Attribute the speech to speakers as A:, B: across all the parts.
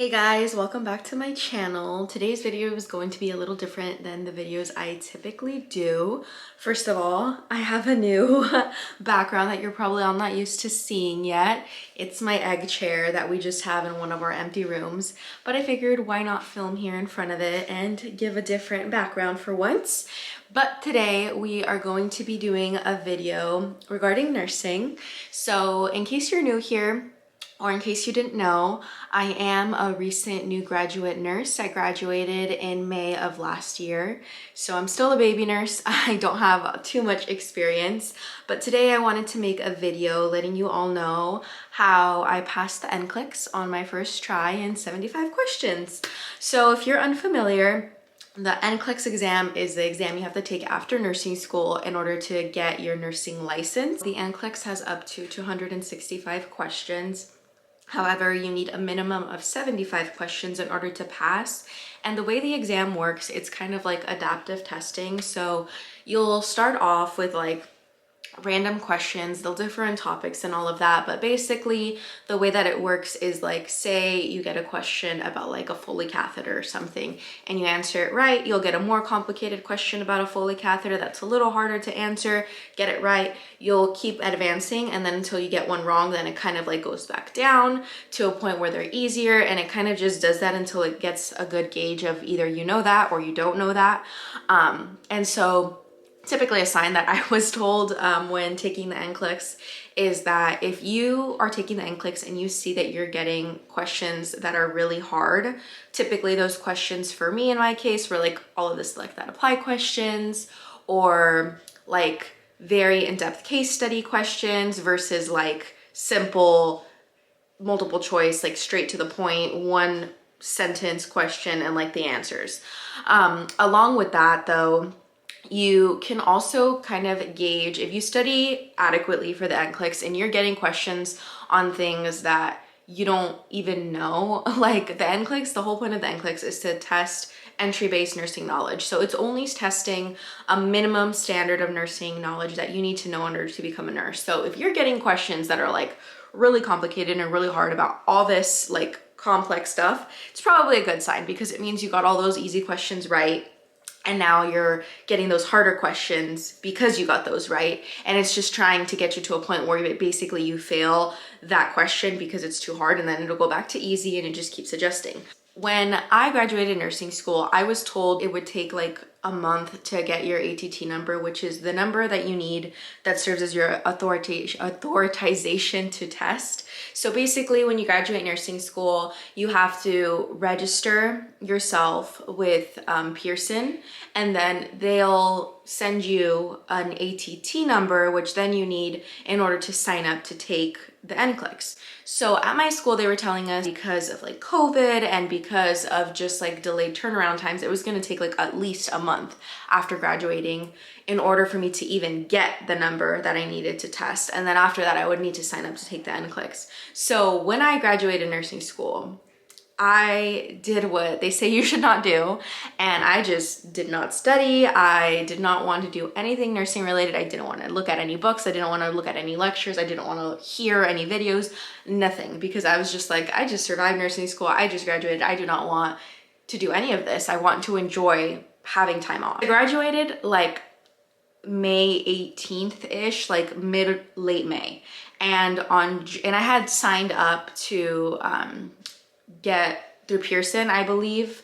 A: Hey guys, welcome back to my channel. Today's video is going to be a little different than the videos I typically do. First of all, I have a new background that you're probably all not used to seeing yet. It's my egg chair that we just have in one of our empty rooms, but I figured why not film here in front of it and give a different background for once. But today we are going to be doing a video regarding nursing. So in case you're new here, or in case you didn't know, I am a recent new graduate nurse. I graduated in May of last year, so I'm still a baby nurse. I don't have too much experience, but today I wanted to make a video letting you all know how I passed the NCLEX on my first try in 75 questions. So if you're unfamiliar, the NCLEX exam is the exam you have to take after nursing school in order to get your nursing license. The NCLEX has up to 265 questions. However, you need a minimum of 75 questions in order to pass. And the way the exam works, it's kind of like adaptive testing. So you'll start off with like random questions, they'll differ in topics and all of that, but basically the way that it works is like, say you get a question about like a Foley catheter or something and you answer it right, you'll get a more complicated question about a Foley catheter that's a little harder to answer, get it right, you'll keep advancing, and then until you get one wrong, then it kind of like goes back down to a point where they're easier, and it kind of just does that until it gets a good gauge of either you know that or you don't know that. And so typically a sign that I was told when taking the NCLEX is that if you are taking the NCLEX and you see that you're getting questions that are really hard, typically those questions for me in my case were like all of the select that apply questions, or like very in-depth case study questions versus like simple multiple choice, like straight to the point, one sentence question and like the answers. Along with that though, you can also kind of gauge if you study adequately for the NCLEX and you're getting questions on things that you don't even know. Like the NCLEX, the whole point of the NCLEX is to test entry-based nursing knowledge. So it's only testing a minimum standard of nursing knowledge that you need to know in order to become a nurse. So if you're getting questions that are like really complicated and really hard about all this like complex stuff, it's probably a good sign because it means you got all those easy questions right. And now you're getting those harder questions because you got those right. And it's just trying to get you to a point where basically you fail that question because it's too hard, and then it'll go back to easy and it just keeps adjusting. When I graduated nursing school, I was told it would take like a month to get your ATT number, which is the number that you need that serves as your authorization to test. So basically when you graduate nursing school, you have to register yourself with Pearson, and then they'll send you an ATT number, which then you need in order to sign up to take the NCLEX. So at my school, they were telling us because of like COVID and because of just like delayed turnaround times, it was going to take like at least a month after graduating in order for me to even get the number that I needed to test. And then after that, I would need to sign up to take the NCLEX. So when I graduated nursing school, I did what they say you should not do, and I just did not study. I did not want to do anything nursing related. I didn't want to look at any books. I didn't want to look at any lectures. I didn't want to hear any videos, nothing, because I was just like, I just survived nursing school. I just graduated. I do not want to do any of this. I want to enjoy having time off. I graduated like May 18th-ish, like late May. And I had signed up to get through Pearson, I believe,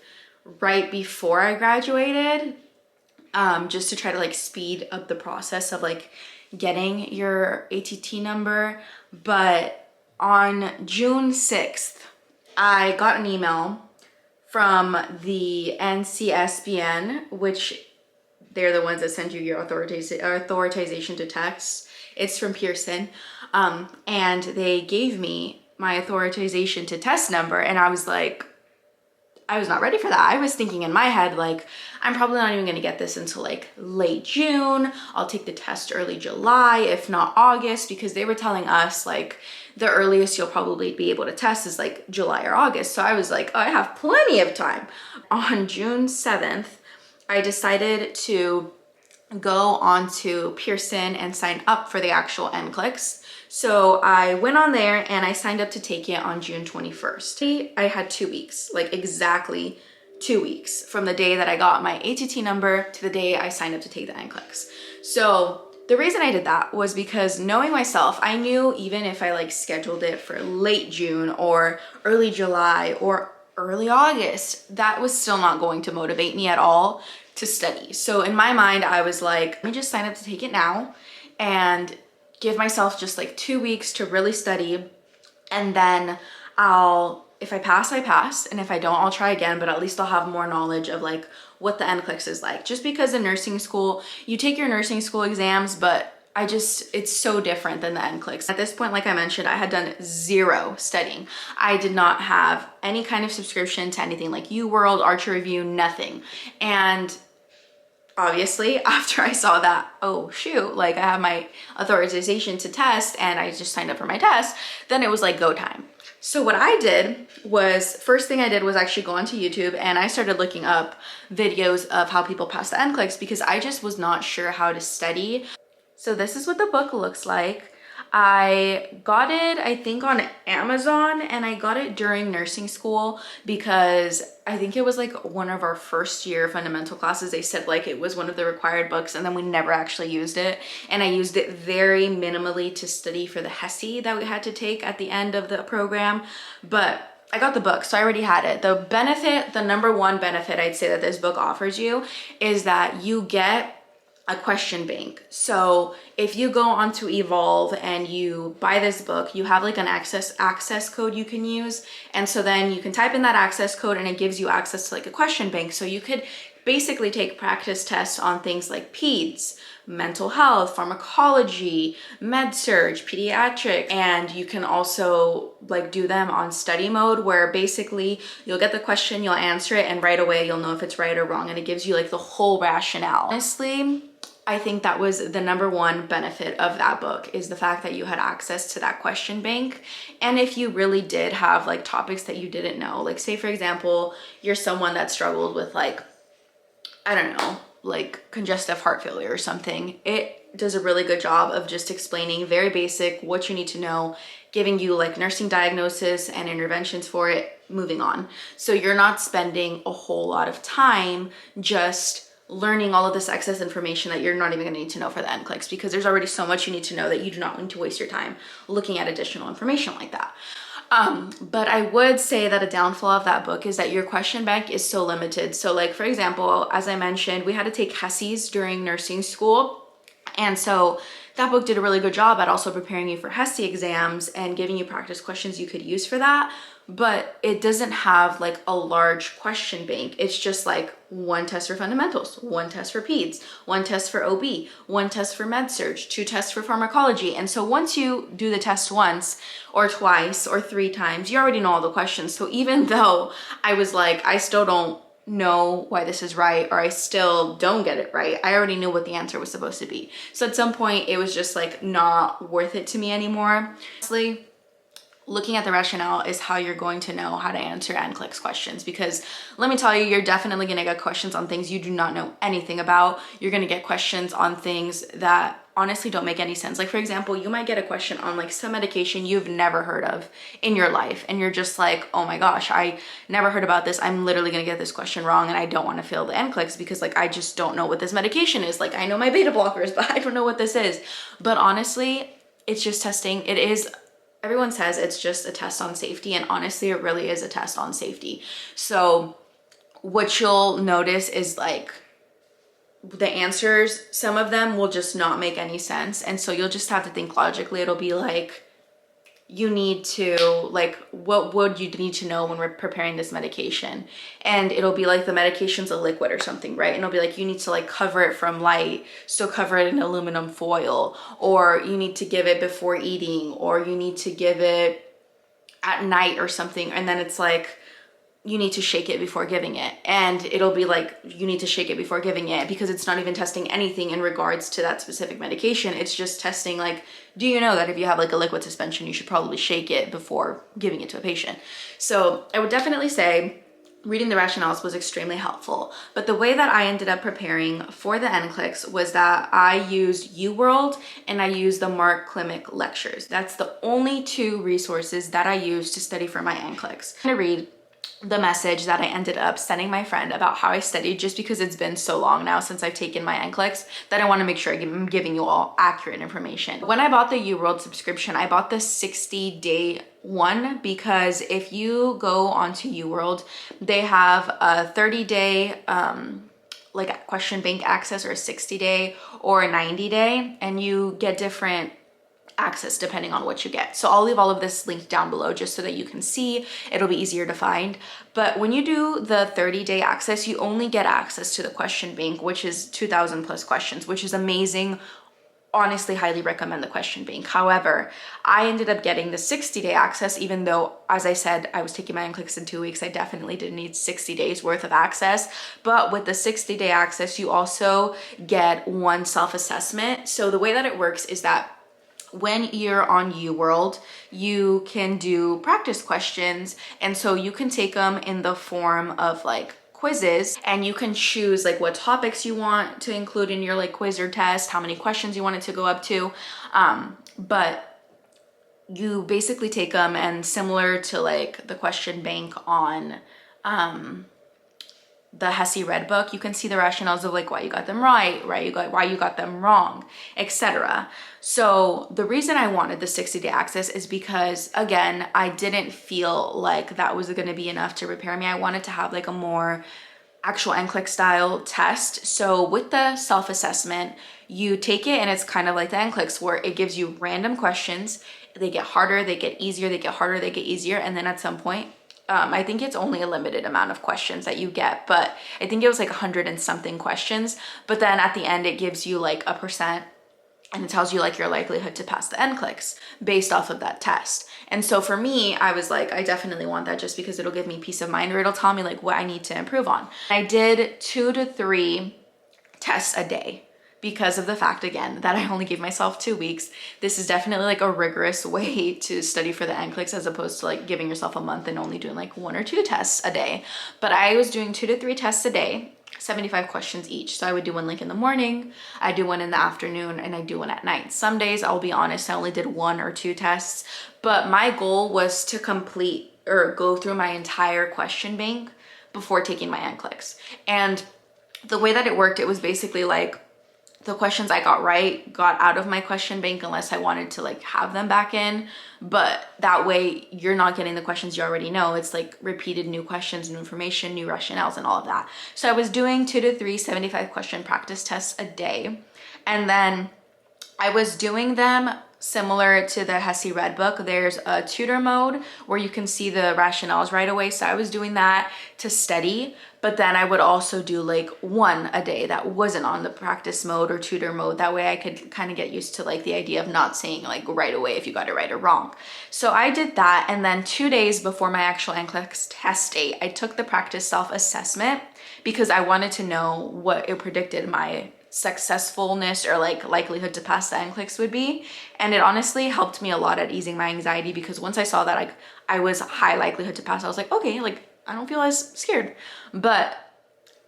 A: right before I graduated, just to try to like speed up the process of like getting your ATT number. But on June 6th, I got an email from the NCSBN, which they're the ones that send you your authorization to test. It's from Pearson. And they gave me my authorization to test number, and I was like, I was not ready for that. I was thinking in my head, like, I'm probably not even gonna get this until like late June. I'll take the test early July, if not August, because they were telling us like the earliest you'll probably be able to test is like July or August. So I was like, oh, I have plenty of time. On June 7th, I decided to go onto Pearson and sign up for the actual NCLEX. So I went on there and I signed up to take it on June 21st. I had 2 weeks, like exactly 2 weeks from the day that I got my ATT number to the day I signed up to take the NCLEX. So the reason I did that was because knowing myself, I knew even if I like scheduled it for late June or early July or early August, that was still not going to motivate me at all to study. So in my mind, I was like, let me just sign up to take it now and give myself just like 2 weeks to really study. And then if I pass, I pass. And if I don't, I'll try again, but at least I'll have more knowledge of like what the NCLEX is like. Just because in nursing school, you take your nursing school exams, but it's so different than the NCLEX. At this point, like I mentioned, I had done zero studying. I did not have any kind of subscription to anything like UWorld, Archer Review, nothing. And obviously, after I saw that, oh shoot, like I have my authorization to test and I just signed up for my test, then it was like go time. So what I did was, first thing I did was actually go onto YouTube and I started looking up videos of how people pass the NCLEX because I just was not sure how to study. So this is what the book looks like. I got it, I think on Amazon, and I got it during nursing school because I think it was like one of our first year fundamental classes. They said like it was one of the required books and then we never actually used it. And I used it very minimally to study for the HESI that we had to take at the end of the program. But I got the book, so I already had it. The number one benefit I'd say that this book offers you is that you get a question bank. So if you go onto Evolve and you buy this book, you have like an access code you can use. And so then you can type in that access code and it gives you access to like a question bank. So you could basically take practice tests on things like peds, mental health, pharmacology, med surg, pediatric, and you can also like do them on study mode where basically you'll get the question, you'll answer it, and right away you'll know if it's right or wrong, and it gives you like the whole rationale. Honestly, I think that was the number one benefit of that book, is the fact that you had access to that question bank. And if you really did have like topics that you didn't know, like say for example, you're someone that struggled with like, I don't know, like congestive heart failure or something, it does a really good job of just explaining very basic what you need to know, giving you like nursing diagnosis and interventions for it, moving on. So you're not spending a whole lot of time just learning all of this excess information that you're not even gonna need to know for the NCLEX, because there's already so much you need to know that you do not need to waste your time looking at additional information like that. But I would say that a downfall of that book is that your question bank is so limited. So like, for example, as I mentioned, we had to take HESIs during nursing school. And so that book did a really good job at also preparing you for HESI exams and giving you practice questions you could use for that. But it doesn't have like a large question bank. It's just like one test for fundamentals, one test for peds, one test for OB, one test for med surg, 2 tests for pharmacology. And so once you do the test once or twice or 3 times, you already know all the questions. So even though I was like, I still don't know why this is right, or I still don't get it right, I already knew what the answer was supposed to be. So at some point it was just like not worth it to me anymore. Honestly, looking at the rationale is how you're going to know how to answer NCLEX questions, because let me tell you, you're definitely going to get questions on things you do not know anything about. You're going to get questions on things that honestly don't make any sense. Like for example, you might get a question on like some medication you've never heard of in your life, and you're just like, oh my gosh, I never heard about this. I'm literally going to get this question wrong, and I don't want to fail the NCLEX because like I just don't know what this medication is. Like I know my beta blockers, but I don't know what this is. But honestly, it's just testing. It is, everyone says it's just a test on safety, and honestly it really is a test on safety. So what you'll notice is like the answers, some of them will just not make any sense, and so you'll just have to think logically. It'll be like, you need to, like, what would you need to know when we're preparing this medication? And it'll be like the medication's a liquid or something, right? And it'll be like, you need to like cover it from light, so cover it in aluminum foil, or you need to give it before eating, or you need to give it at night or something. And then it's like, you need to shake it before giving it. And it'll be like, you need to shake it before giving it, because it's not even testing anything in regards to that specific medication. It's just testing like, do you know that if you have like a liquid suspension, you should probably shake it before giving it to a patient? So I would definitely say reading the rationales was extremely helpful. But the way that I ended up preparing for the NCLEX was that I used UWorld and I used the Mark Klimek lectures. That's the only two resources that I used to study for my NCLEX. I'm gonna read the message that I ended up sending my friend about how I studied, just because it's been so long now since I've taken my NCLEX that I want to make sure I'm giving you all accurate information. When I bought the UWorld subscription, I bought the 60-day one because if you go onto UWorld, they have a 30-day like question bank access, or a 60-day or a 90-day, and you get different access depending on what you get. So I'll leave all of this linked down below just so that you can see. It'll be easier to find. But when you do the 30-day access, you only get access to the question bank, which is 2,000 plus questions, which is amazing. Honestly, highly recommend the question bank. However, I ended up getting the 60-day access, even though, as I said, I was taking my NCLEX in 2 weeks. I definitely didn't need 60 days worth of access. But with the 60-day access, you also get one self-assessment. So the way that it works is that when you're on UWorld, you can do practice questions. And so you can take them in the form of like quizzes, and you can choose like what topics you want to include in your like quiz or test, how many questions you want it to go up to. But you basically take them, and similar to like the question bank on the Hesse Red Book, you can see the rationales of like why you got them right, why you got them wrong, etc. So the reason I wanted the 60-day access is because, again, I didn't feel like that was going to be enough to prepare me. I wanted to have like a more actual NCLEX style test. So with the self-assessment, you take it and it's kind of like the NCLEX, where it gives you random questions. They get harder, they get easier, they get harder, they get easier, and then at some point, I think it's only a limited amount of questions that you get, but I think it was like 100 and something questions. But then at the end, it gives you like a percent, and it tells you like your likelihood to pass the NCLEX based off of that test. And so for me, I was like, I definitely want that, just because it'll give me peace of mind, or it'll tell me like what I need to improve on. I did 2 to 3 tests a day, because of the fact, again, that I only gave myself 2 weeks. This is definitely like a rigorous way to study for the NCLEX, as opposed to like giving yourself a month and only doing like 1 or 2 tests a day. But I was doing 2 to 3 tests a day, 75 questions each. So I would do one like in the morning, I do one in the afternoon, and I do one at night. Some days, I'll be honest, I only did 1 or 2 tests, but my goal was to complete or go through my entire question bank before taking my NCLEX. And the way that it worked, it was basically like the questions I got right got out of my question bank, unless I wanted to like have them back in. But that way you're not getting the questions you already know. It's like repeated new questions, new information, new rationales, and all of that. So I was doing 2 to 3 75 question practice tests a day. And then I was doing them similar to the Hesse Red Book. There's a tutor mode where you can see the rationales right away. So I was doing that to study, but then I would also do like 1 a day that wasn't on the practice mode or tutor mode. That way I could kind of get used to like the idea of not saying like right away if you got it right or wrong. So I did that. And then 2 days before my actual NCLEX test date, I took the practice self-assessment, because I wanted to know what it predicted my successfulness or like likelihood to pass the NCLEX would be. And it honestly helped me a lot at easing my anxiety, because once I saw that like I was high likelihood to pass, I was like, okay, like I don't feel as scared. But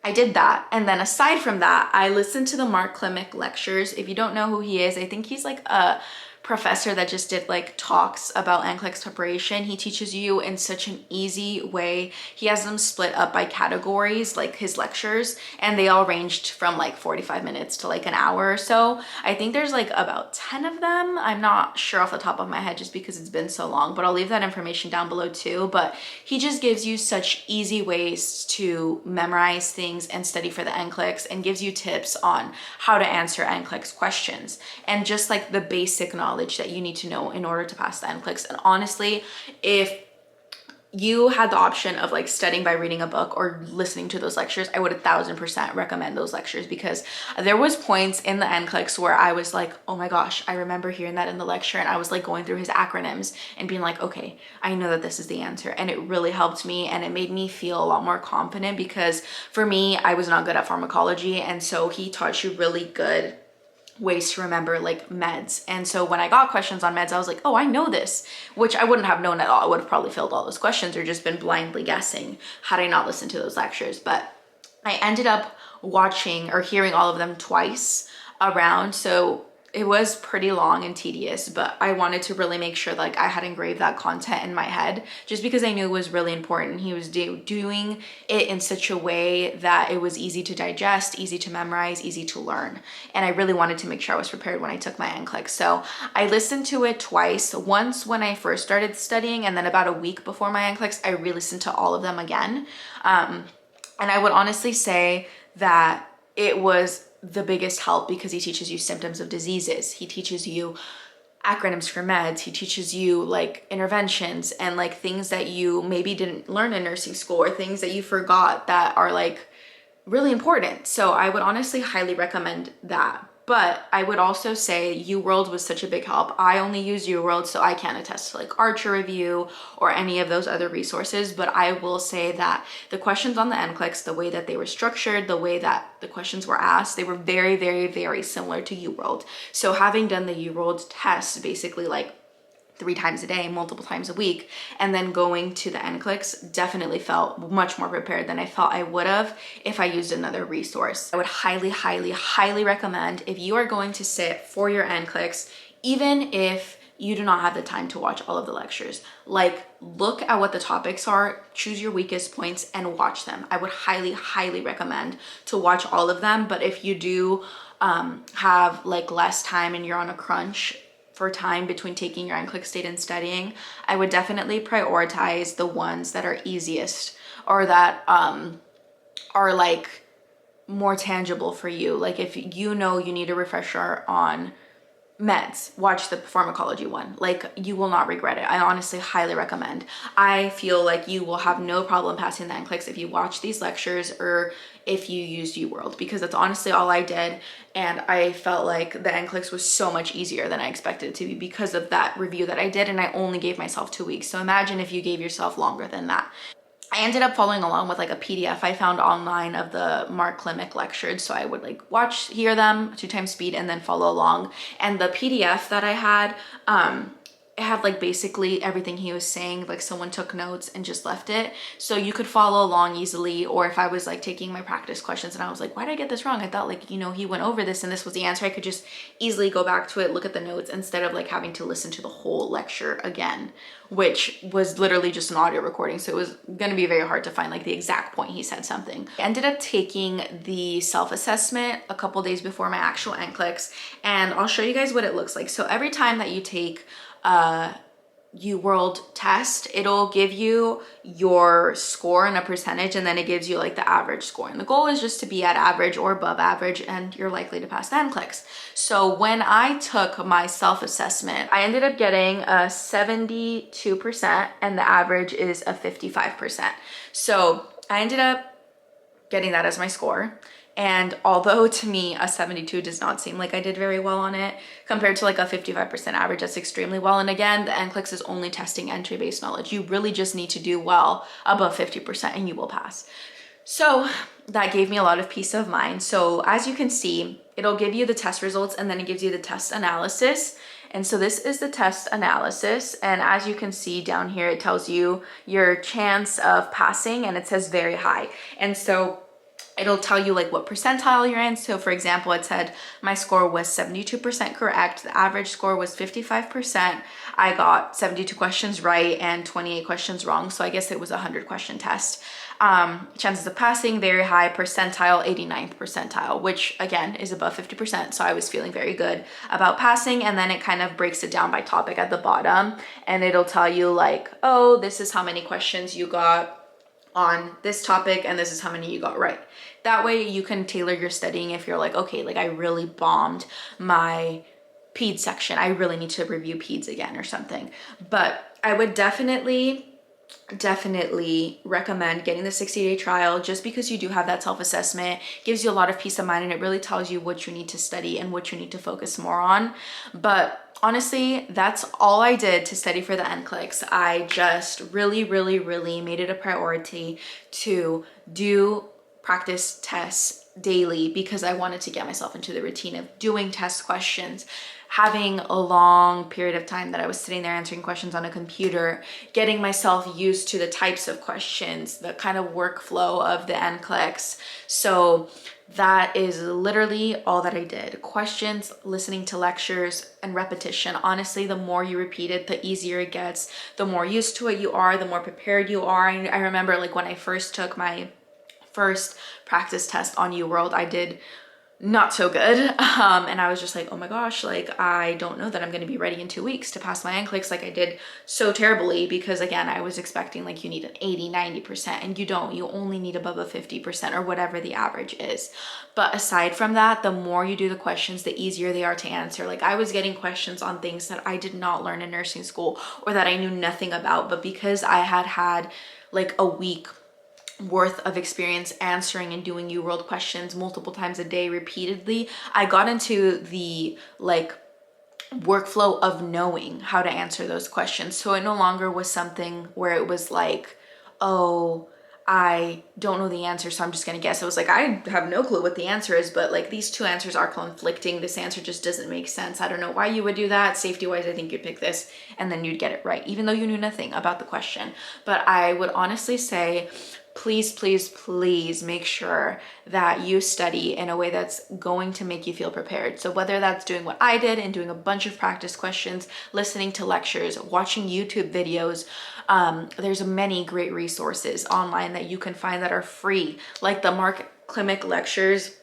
A: I did that. And then aside from that, I listened to the Mark Klimek lectures. If you don't know who he is, I think he's like a professor that just did like talks about NCLEX preparation. He teaches you in such an easy way. He has them split up by categories, like his lectures, and they all ranged from like 45 minutes to like an hour or so. I think there's like about 10 of them. I'm not sure off the top of my head, just because it's been so long, but I'll leave that information down below too. But he just gives you such easy ways to memorize things and study for the NCLEX, and gives you tips on how to answer NCLEX questions, and just like the basic knowledge that you need to know in order to pass the NCLEX. And honestly, if you had the option of like studying by reading a book or listening to those lectures, I would 1000% recommend those lectures, because there was points in the NCLEX where I was like, oh my gosh, I remember hearing that in the lecture, and I was like going through his acronyms and being like, okay, I know that this is the answer. And it really helped me, and it made me feel a lot more confident, because for me, I was not good at pharmacology, and so he taught you really good ways to remember like meds. And so when I got questions on meds, I was like, oh, I know this, which I wouldn't have known at all. I would have probably failed all those questions or just been blindly guessing had I not listened to those lectures. But I ended up watching or hearing all of them twice around. So it was pretty long and tedious, but I wanted to really make sure like I had engraved that content in my head just because I knew it was really important. He was doing it in such a way that it was easy to digest, easy to memorize, easy to learn. And I really wanted to make sure I was prepared when I took my NCLEX. So I listened to it twice, once when I first started studying, and then about a week before my NCLEX, I re-listened to all of them again. And I would honestly say that it was the biggest help because he teaches you symptoms of diseases. He teaches you acronyms for meds. He teaches you like interventions and like things that you maybe didn't learn in nursing school or things that you forgot that are like really important. So I would honestly highly recommend that. But I would also say UWorld was such a big help. I only use UWorld, so I can't attest to like Archer Review or any of those other resources. But I will say that the questions on the NCLEX, the way that they were structured, the way that the questions were asked, they were very, very, very similar to UWorld. So having done the UWorld test, basically like 3 times a day, multiple times a week, and then going to the NCLEX definitely felt much more prepared than I felt I would have if I used another resource. I would highly, highly, highly recommend if you are going to sit for your NCLEX, even if you do not have the time to watch all of the lectures, like look at what the topics are, choose your weakest points and watch them. I would highly, highly recommend to watch all of them. But if you do have like less time and you're on a crunch for time between taking your NCLEX state and studying, I would definitely prioritize the ones that are easiest or that are like more tangible for you. Like if you know you need a refresher on meds, watch the pharmacology one. Like you will not regret it. I honestly highly recommend. I feel like you will have no problem passing the NCLEX if you watch these lectures or if you used UWorld, because that's honestly all I did. And I felt like the NCLEX was so much easier than I expected it to be because of that review that I did. And I only gave myself 2 weeks. So imagine if you gave yourself longer than that. I ended up following along with like a PDF I found online of the Mark Klimek lectures. So I would like hear them 2 times speed and then follow along. And the PDF that I had, it had like basically everything he was saying, like someone took notes and just left it. So you could follow along easily. Or if I was like taking my practice questions and I was like, why did I get this wrong? I thought like, you know, he went over this and this was the answer. I could just easily go back to it, look at the notes instead of like having to listen to the whole lecture again, which was literally just an audio recording. So it was going to be very hard to find like the exact point he said something. I ended up taking the self-assessment a couple days before my actual NCLEX, and I'll show you guys what it looks like. So every time that you take UWorld test, it'll give you your score and a percentage, and then it gives you like the average score. And the goal is just to be at average or above average, and you're likely to pass the NCLEX. So when I took my self-assessment, I ended up getting a 72% and the average is a 55%. So I ended up getting that as my score. And although to me a 72 does not seem like I did very well on it compared to like a 55% average, that's extremely well. And again, the NCLEX is only testing entry-based knowledge. You really just need to do well above 50% and you will pass. So that gave me a lot of peace of mind. So as you can see, it'll give you the test results and then it gives you the test analysis. And so this is the test analysis. And as you can see down here, it tells you your chance of passing and it says very high. And so it'll tell you like what percentile you're in. So for example, it said my score was 72% correct. The average score was 55%. I got 72 questions right and 28 questions wrong. So I guess it was a 100 question test. Chances of passing, very high. Percentile, 89th percentile, which again is above 50%. So I was feeling very good about passing. And then it kind of breaks it down by topic at the bottom. And it'll tell you like, oh, this is how many questions you got on this topic and this is how many you got right. That way you can tailor your studying if you're like, okay, like I really bombed my peds section, I really need to review peds again or something. But I would definitely recommend getting the 60-day trial just because you do have that self-assessment. Gives you a lot of peace of mind and it really tells you what you need to study and what you need to focus more on. But honestly, that's all I did to study for the NCLEX. I just really made it a priority to do practice tests daily because I wanted to get myself into the routine of doing test questions, having a long period of time that I was sitting there answering questions on a computer, getting myself used to the types of questions, the kind of workflow of the NCLEX. So that is literally all that I did. Questions, listening to lectures, and repetition. Honestly, the more you repeat it, the easier it gets. The more used to it you are, the more prepared you are. I remember like when I first took my first practice test on UWorld, I did not so good. And I was just like, oh my gosh, like I don't know that I'm going to be ready in 2 weeks to pass my NCLEX. Like I did so terribly because again, I was expecting like you need an 80-90% and you don't. You only need above a 50% or whatever the average is. But aside from that, the more you do the questions, the easier they are to answer. Like I was getting questions on things that I did not learn in nursing school or that I knew nothing about, but because I had like a week worth of experience answering and doing UWorld questions multiple times a day repeatedly, I got into the like workflow of knowing how to answer those questions. So it no longer was something where it was like, oh, I don't know the answer, so I'm just gonna guess. It was like, I have no clue what the answer is, but like these two answers are conflicting. This answer just doesn't make sense. I don't know why you would do that. Safety-wise, I think you'd pick this, and then you'd get it right, even though you knew nothing about the question. But I would honestly say, please, please, please make sure that you study in a way that's going to make you feel prepared. So whether that's doing what I did and doing a bunch of practice questions, listening to lectures, watching YouTube videos, there's many great resources online that you can find that are free, like the Mark Klimek lectures.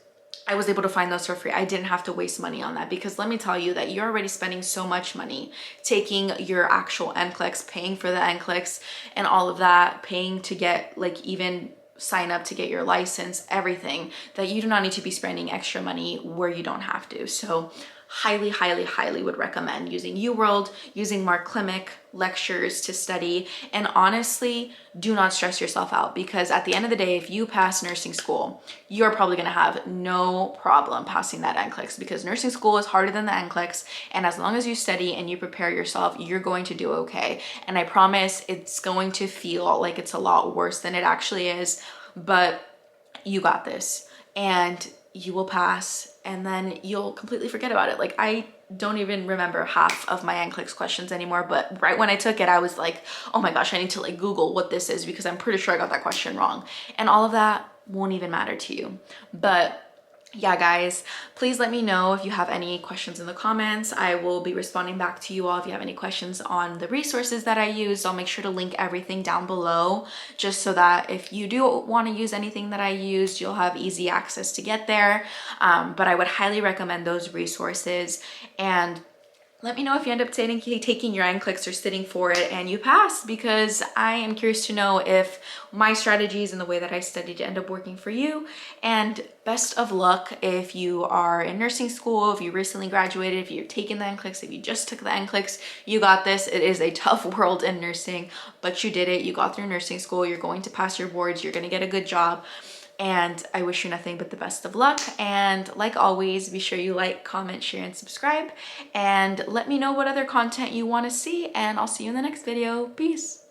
A: I was able to find those for free. I didn't have to waste money on that because let me tell you that you're already spending so much money taking your actual NCLEX, paying for the NCLEX and all of that, paying to get like even sign up to get your license, everything, that you do not need to be spending extra money where you don't have to. So highly, highly, highly would recommend using UWorld, using Mark Klimek lectures to study. And honestly, do not stress yourself out because at the end of the day, if you pass nursing school, you're probably gonna have no problem passing that NCLEX because nursing school is harder than the NCLEX. And as long as you study and you prepare yourself, you're going to do okay. And I promise it's going to feel like it's a lot worse than it actually is, but you got this. And you will pass and then you'll completely forget about it. Like I don't even remember half of my NCLEX questions anymore, but right when I took it, I was like, oh my gosh, I need to like Google what this is because I'm pretty sure I got that question wrong. And all of that won't even matter to you. But yeah, guys, please let me know if you have any questions in the comments. I will be responding back to you all if you have any questions on the resources that I used. I'll make sure to link everything down below just so that if you do want to use anything that I used, you'll have easy access to get there. But I would highly recommend those resources. And let me know if you end up taking your NCLEX or sitting for it and you pass, because I am curious to know if my strategies and the way that I studied end up working for you. And best of luck if you are in nursing school, if you recently graduated, if you're taking the NCLEX, if you just took the NCLEX, you got this. It is a tough world in nursing, but you did it. You got through nursing school. You're going to pass your boards. You're going to get a good job. And I wish you nothing but the best of luck. And like always, be sure you like, comment, share, and subscribe. And let me know what other content you want to see. And I'll see you in the next video. Peace.